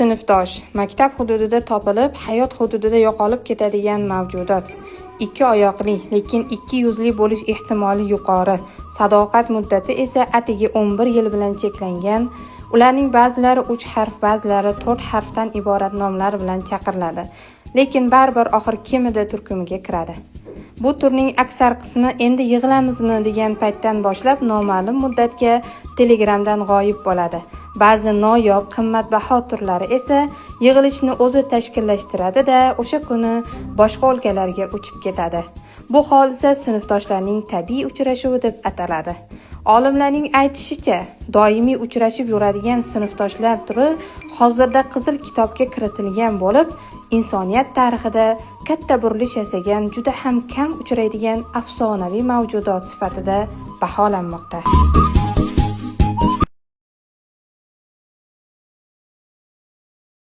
Sinfdosh maktab hududida topilib, hayot hududida yo'qolib ketadigan mavjudot. Ikki oyoqli, lekin ikki yuzli bo'lish ehtimoli yuqori. Sadoqat muddati esa atigi 11 yil bilan cheklangan. Ularning ba'zilari 3 harf, ba'zilari 4 harfdan iborat nomlar bilan chaqiriladi. Lekin baribir oxir kimida turkumiga kiradi. Bu turning aksar qismi endi yig'lamizmi degan paytdan boshlab noma'lum muddatga Telegramdan g'oyib bo'ladi. Ba'zi noyob, qimmatbaho turlari esa yig'ilishni o'zi tashkillashtiradi-da, o'sha kuni boshqa o'lkalarga uchib ketadi. Bu hodisa sinfdoshlarning tabiiy uchrashuvi deb ataladi. Olimlarning aytishicha, doimiy uchrashib yuradigan sinfdoshlar turi hozirda Qizil kitobga kiritilgan bo'lib, insoniyat tarixida katta burilish yasagan, juda ham kam uchraydigan afsonaviy mavjudot sifatida baholanmoqda.